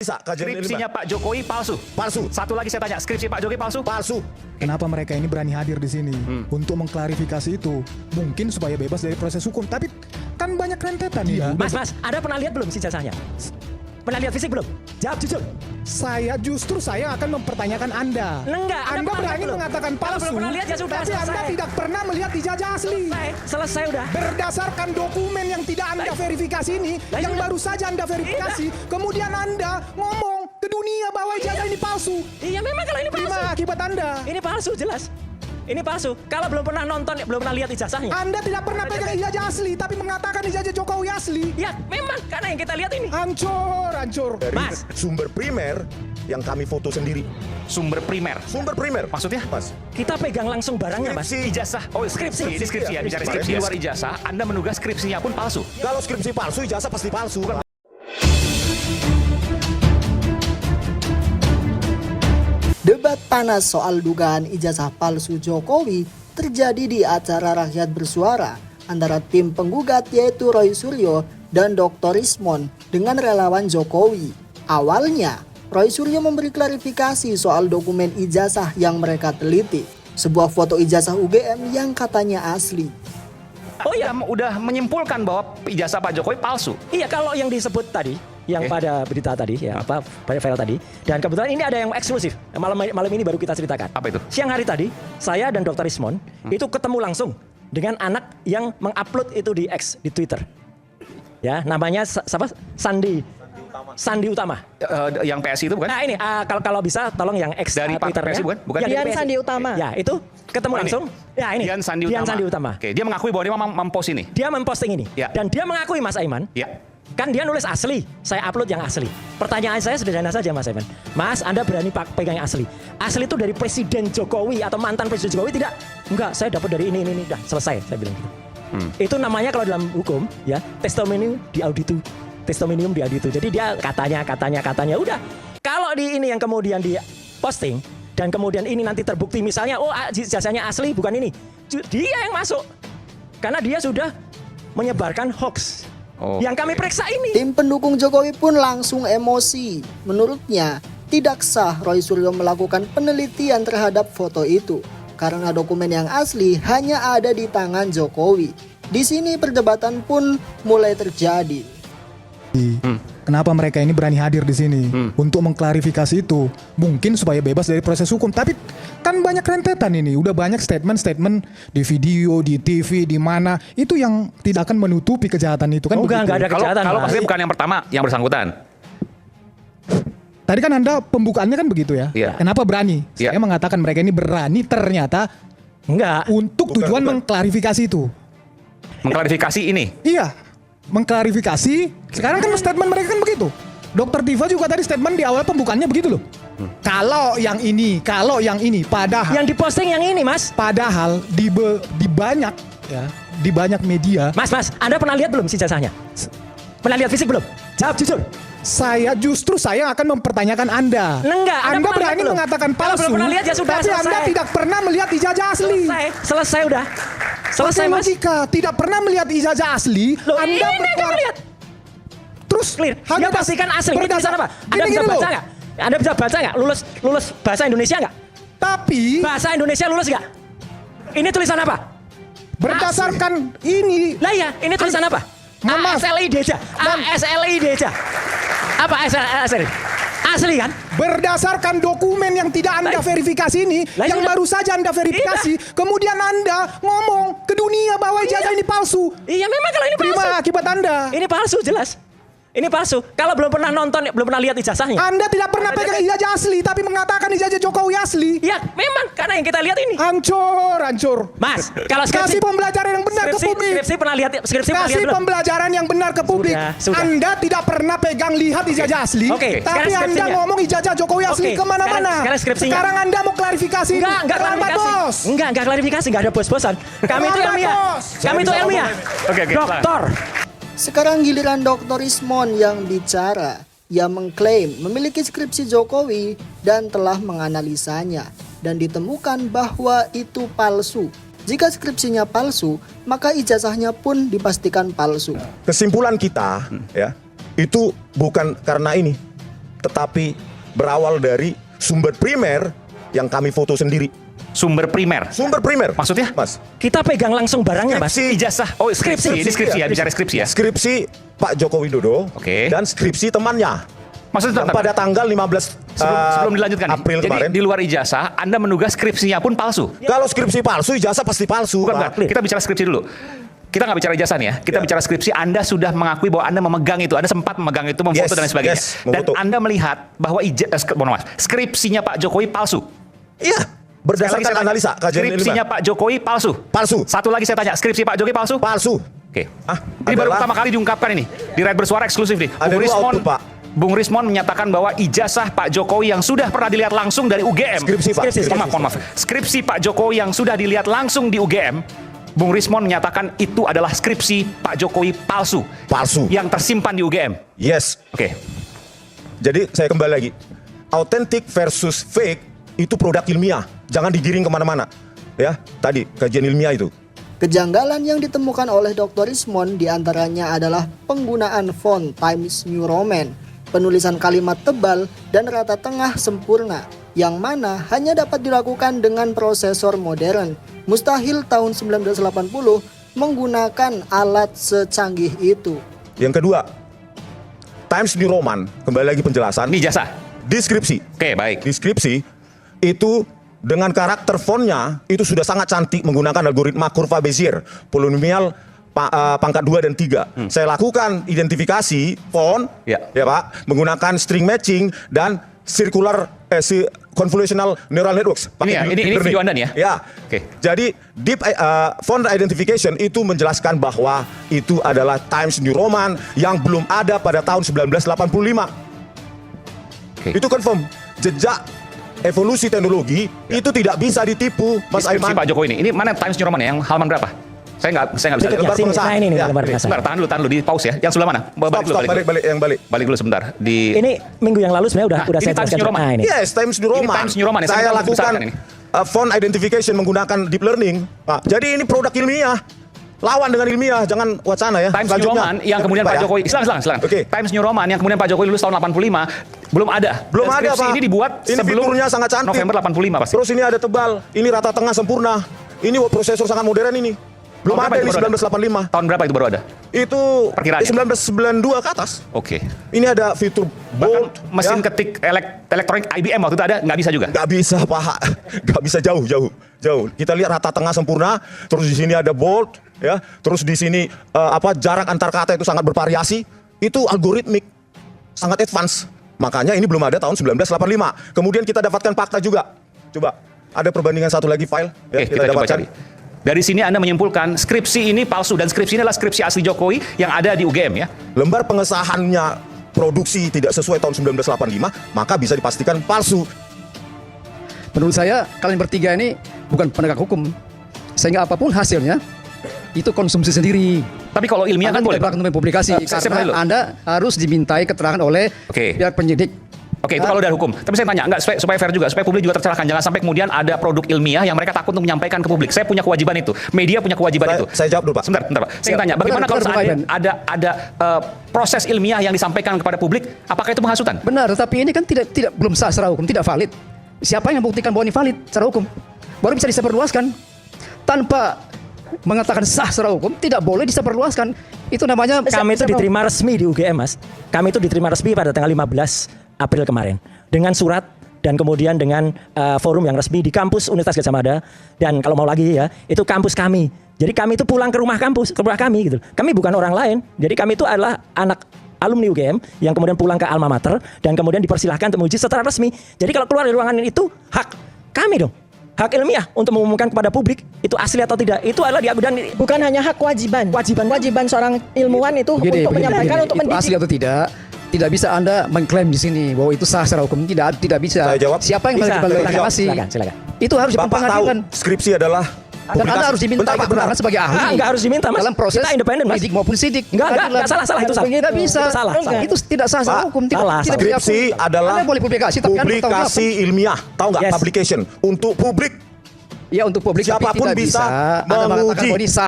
periksa kajian Skripsinya Pak Jokowi palsu. Palsu. Satu lagi saya tanya, skripsi Pak Jokowi palsu? Palsu. Kenapa mereka ini berani hadir di sini untuk mengklarifikasi itu? Mungkin supaya bebas dari proses hukum, tapi kan banyak rentetan ya. Mas, Anda pernah lihat belum ijazahnya? Pernah lihat fisik belum? Jawab jujur. Saya akan mempertanyakan Anda. Enggak, Anda berani mengatakan palsu, belum pernah lihat ya sudah, tapi Anda selesai. tidak pernah melihat ijazah asli. Selesai udah. Berdasarkan dokumen yang tidak Anda verifikasi ini, yang sudah. baru saja Anda verifikasi, kemudian Anda ngomong ke dunia bahwa ijazah ini palsu. Iya memang kalau ini palsu. Terima akibat Anda. Ini palsu jelas. Ini palsu. Kalau belum pernah nonton, belum pernah lihat ijazahnya. Anda tidak pernah pegang ijazah asli, tapi mengatakan ijazah Jokowi asli. Ya memang karena yang kita lihat ini. Hancur. Dari Mas. sumber primer yang kami foto sendiri. Sumber primer. Sumber primer. Maksudnya? Mas. Kita pegang langsung barangnya, Mas. Skripsi. Ijazah. Oh, skripsi. Ini skripsi ya. Bicara skripsi Yes. luar ijazah, Anda menduga skripsinya pun palsu. Kalau skripsi palsu, ijazah pasti palsu. Debat panas soal dugaan ijazah palsu Jokowi terjadi di acara Rakyat Bersuara antara tim penggugat yaitu Roy Suryo dan Dr. Rismon dengan relawan Jokowi. Awalnya, Roy Suryo memberi klarifikasi soal dokumen ijazah yang mereka teliti. Sebuah foto ijazah UGM yang katanya asli. Oh iya, Udah menyimpulkan bahwa ijazah Pak Jokowi palsu. iya kalau yang disebut tadi, yang pada berita tadi, ya apa pada file tadi, dan kebetulan ini ada yang eksklusif. Malam ini baru kita ceritakan. Apa itu? Siang hari tadi, saya dan Dr. Rismon itu ketemu langsung dengan anak yang mengupload itu di X, di Twitter. Ya, namanya siapa? Sandi Utama. Yang PSI itu bukan? Nah ini kalau bisa tolong yang X Dari Pak Twitternya. PSI bukan? Bukan? Ya, dari Dian PSI. Sandi Utama. Ya itu ketemu Oh, ini. langsung. Ya ini. Dian Sandi Utama. Oke, dia mengakui bahwa dia mempost ini. Dia memposting ini. Ya. Dan dia mengakui Mas Aiman. Ya. Kan dia nulis asli, saya upload yang asli. Pertanyaan saya sederhana saja Mas Aiman. Mas, Anda berani pegang yang asli? Asli itu dari Presiden Jokowi atau mantan Presiden Jokowi tidak? Enggak, saya dapat dari ini. Udah selesai, saya bilang gitu. Itu namanya kalau dalam hukum ya, testimonium di auditu. Testimonium di auditu. Jadi dia katanya udah. Kalau di ini yang kemudian di posting dan kemudian ini nanti terbukti misalnya ijazahnya asli bukan ini. Dia yang masuk. Karena dia sudah menyebarkan hoax. Oh. Yang kami periksa ini. Tim pendukung Jokowi pun langsung emosi. Menurutnya, tidak sah Roy Suryo melakukan penelitian terhadap foto itu karena dokumen yang asli hanya ada di tangan Jokowi. Di sini perdebatan pun mulai terjadi. Kenapa mereka ini berani hadir di sini untuk mengklarifikasi itu? Mungkin supaya bebas dari proses hukum, tapi kan banyak rentetan ini. Udah banyak statement di video, di TV, di mana itu yang tidak akan menutupi kejahatan itu kan? Enggak ada kejahatan. Kalau Mas. maksudnya bukan yang pertama, yang bersangkutan. Tadi kan Anda pembukaannya kan begitu ya? Iya. Kenapa berani? Iya. Saya mengatakan mereka ini berani ternyata Enggak. untuk tujuan mengklarifikasi itu. Mengklarifikasi ini. Iya, mengklarifikasi. Sekarang kan statement mereka kan begitu. Dokter Diva juga tadi statement di awal pembukaannya begitu loh. Kalau yang ini, padahal Yang diposting yang ini, Mas. padahal di banyak ya, di banyak media Mas, Anda pernah lihat belum ijazahnya? Pernah lihat fisik belum? Jawab jujur. saya akan mempertanyakan Anda. Enggak, Anda Anda pernah berani lihat belum? mengatakan Kalau palsu. belum pernah lihat ya sudah, tapi Anda selesai. tidak pernah melihat ijazah asli. Selesai udah. Selesai, Pakai Mas. logika, tidak pernah melihat ijazah asli. Loh, Anda ini yang kamu lihat. Terus Clear. Dia pastikan asli. Ini tulisan apa? Anda bisa Gini baca loh. nggak? Anda bisa baca nggak? Lulus bahasa Indonesia nggak? Tapi Bahasa Indonesia lulus nggak? Ini tulisan apa? berdasarkan ini Lah ya, ini tulisan apa? Mama. ASLID aja. ASLID aja. Apa ASLID? Asli kan? berdasarkan dokumen yang tidak Anda Lah, verifikasi ini, lah, yang sudah. baru saja Anda verifikasi, kemudian Anda ngomong ke dunia bahwa ijazah ini palsu. Iya memang kalau ini palsu. Terima akibat Anda. Ini palsu jelas. Ini palsu. Kalau belum pernah nonton, belum pernah lihat ijazahnya. Anda tidak pernah pegang ijazah asli, tapi mengatakan ijazah Jokowi asli. Ya memang karena yang kita lihat ini. Hancur. Mas, kalau skripsi, Kasih pembelajaran yang benar ke publik. Skripsi pernah lihat Kasih belum? pembelajaran yang benar ke publik. Sudah. Anda tidak pernah pegang lihat ijazah asli, Oke, tapi sekarang Anda skripsinya. ngomong ijazah Jokowi asli Oke, kemana-mana. sekarang skripsinya. Sekarang Anda mau klarifikasi. Enggak Terlambat, klarifikasi. bos. Enggak klarifikasi, enggak ada bos-bosan. Kami itu Terlambat, ilmiah. bos. Kami itu ilmiah. Oke, Dokter. Sekarang giliran Dr. Rismon yang bicara. Ia mengklaim memiliki skripsi Jokowi dan telah menganalisanya dan ditemukan bahwa itu palsu. Jika skripsinya palsu, maka ijazahnya pun dipastikan palsu. Kesimpulan kita ya, itu bukan karena ini. tetapi berawal dari sumber primer yang kami foto sendiri. Sumber primer. Sumber primer. Maksudnya? Mas. Kita pegang langsung barangnya, Mas. Skripsi. Ijazah. Oh, skripsi. Ini skripsi ya, bicara skripsi ya. Skripsi Pak Joko Widodo Oke. dan skripsi temannya. Maksudnya Yang pada tanggal 15 sebelum dilanjutkan nih. April Jadi kemarin. di luar ijazah, Anda menduga skripsinya pun palsu. Kalau skripsi palsu, ijazah pasti palsu. Bukan, Pak. bukan. Kita bicara skripsi dulu. Kita nggak bicara ijazah nih ya. Kita bicara skripsi. Anda sudah mengakui bahwa Anda memegang itu. Anda sempat memegang itu, memfoto Yes, dan lain sebagainya. yes, Dan memfoto. Anda melihat bahwa skripsinya Pak Jokowi palsu. Iya, Sekali lagi berdasarkan saya tanya, analisa kajian skripsinya ilmiah. Pak Jokowi palsu. Palsu. Satu lagi saya tanya, skripsi Pak Jokowi palsu? Palsu. Oke. Ah, Ini baru adalah- pertama kali diungkapkan ini di Rakyat Bersuara eksklusif nih. Ada dua output, Pak. Bung Rismon menyatakan bahwa ijazah Pak Jokowi yang sudah pernah dilihat langsung dari UGM. Skripsi, Pak. Skripsi. Mohon maaf. Skripsi Pak Jokowi yang sudah dilihat langsung di UGM, Bung Rismon menyatakan itu adalah skripsi Pak Jokowi palsu. Palsu. Yang tersimpan di UGM. Yes. Oke. Jadi saya kembali lagi. Authentic versus fake itu produk ilmiah. Jangan digiring kemana-mana. Ya, tadi kajian ilmiah itu. Kejanggalan yang ditemukan oleh Dr. Rismon diantaranya adalah penggunaan font Times New Roman, penulisan kalimat tebal, dan rata tengah sempurna, yang mana hanya dapat dilakukan dengan prosesor modern. Mustahil tahun 1980 menggunakan alat secanggih itu. Yang kedua, Times New Roman, kembali lagi penjelasan. Ini ijazah. Deskripsi. Oke, baik. Deskripsi itu dengan karakter fontnya itu sudah sangat cantik menggunakan algoritma kurva Bezier, polinomial pangkat 2 dan 3. Saya lakukan identifikasi font Ya. ya Pak, menggunakan string matching dan circular convolutional neural networks. Ini ya, Pakai ini deep learning. video Anda nih ya? Ya. Oke. Jadi deep font identification itu menjelaskan bahwa itu adalah Times New Roman yang belum ada pada tahun 1985. Oke. Itu confirm. Jejak evolusi teknologi itu tidak bisa ditipu, Mas Skripsi Aiman. Pak Jokowi ini. Ini mana Times New Roman ya? Yang halaman berapa? Saya nggak bisa Lembar lihat. Ya, sini. pengesahan. Nah, ini nih Ya, lembar ini. pengesahan. Sebentar, tahan dulu di pause ya. Yang sebelah mana? Balik dulu sebentar. Di Ini minggu yang lalu sebenarnya udah Nah, ini saya Times jelaskan. New Roman. Nah, ini. Yes, Times New Roman. Times New Roman ya, saya Saya minta lakukan dibesarkan ini. font identification menggunakan deep learning. Pak. Jadi ini produk ilmiah. Lawan dengan ilmiah, jangan wacana ya. Times New Selanjutnya. Roman yang kemudian Pak Pak ya. Jokowi silang. Oke. Times New Roman yang kemudian Pak Jokowi lulus tahun 85 belum ada. Belum Dan ada, skripsi Pak. ini dibuat Ini sebelum fiturnya sangat cantik. November 85 pasti. Terus ini ada tebal, ini rata tengah sempurna. Ini prosesor sangat modern ini. Belum Tahun berapa ada itu ini baru ada? 1985. Tahun berapa itu baru ada? Itu Perkiraannya? 1992 ke atas. Oke. Ini ada fitur bold. Mesin ya. ketik elektronik IBM waktu itu ada, nggak bisa juga. Nggak bisa Pak, nggak bisa jauh. Kita lihat rata tengah sempurna, terus di sini ada bold, ya, terus di sini jarak antar kata itu sangat bervariasi, itu algoritmik, sangat advance. Makanya ini belum ada tahun 1985. Kemudian kita dapatkan fakta juga. Coba ada perbandingan satu lagi file, ya, Oke, kita coba dapatkan. cari. Dari sini Anda menyimpulkan skripsi ini palsu dan skripsi ini adalah skripsi asli Jokowi yang ada di UGM ya. Lembar pengesahannya produksi tidak sesuai tahun 1985, maka bisa dipastikan palsu. Menurut saya kalian bertiga ini bukan penegak hukum, sehingga apapun hasilnya itu konsumsi sendiri. Tapi kalau ilmiah Anda kan boleh. tidak berhak untuk mempublikasi Saya karena dulu. Anda harus dimintai keterangan oleh Oke. pihak penyidik. Oke, itu kalau dari hukum. Tapi saya tanya, enggak supaya fair juga, supaya publik juga tercerahkan. Jangan sampai kemudian ada produk ilmiah yang mereka takut untuk menyampaikan ke publik. Saya punya kewajiban itu. Media punya kewajiban itu. Saya jawab dulu, Pak. Sebentar, Pak. Saya ingin tanya, Benar, bagaimana kalau benar, seandainya Pak ada proses ilmiah yang disampaikan kepada publik, apakah itu penghasutan? Benar, tetapi ini kan tidak belum sah secara hukum, tidak valid. Siapa yang membuktikan bahwa ini valid secara hukum? Baru bisa disebarluaskan. Tanpa mengatakan sah secara hukum, tidak boleh disebarluaskan. Itu namanya Kami itu diterima resmi di UGM, Mas. Kami itu diterima resmi pada tanggal 15 April kemarin dengan surat dan kemudian dengan forum yang resmi di kampus Universitas Gadjah Mada, dan kalau mau lagi ya, itu kampus kami. Jadi kami itu pulang ke rumah kampus, ke rumah kami gitu. Kami bukan orang lain. Jadi kami itu adalah anak alumni UGM yang kemudian pulang ke alma mater dan kemudian dipersilahkan untuk menguji secara resmi. Jadi kalau keluar dari ruangan itu hak kami dong. Hak ilmiah untuk mengumumkan kepada publik itu asli atau tidak. Itu adalah dan Bukan hanya hak, kewajiban. Kewajiban seorang ilmuwan itu untuk menyampaikan, untuk itu mendidik. asli atau tidak bisa Anda mengklaim di sini bahwa itu sah secara hukum, tidak bisa. Saya jawab. Siapa yang Bisa, melegitimasi? silakan. Itu harus di Bapak tahu pengadilan. skripsi adalah Dan Anda harus diminta Bentar, keterangan sebagai ahli. Enggak harus diminta, Mas. Dalam proses Kita independen, Mas. penyidik maupun sidik. Enggak, salah itu salah. Tidak bisa. Itu salah. Itu tidak sah secara Pak, hukum. Tidak, salah. tidak Skripsi diakui. adalah Anda boleh publikasi, tapi Anda bertanggung jawab. publikasi ilmiah, tahu nggak? Yes. Publication untuk publik. Ya untuk publik, Siapapun tapi tidak bisa Anda mengatakan menguji. bahwa ini sah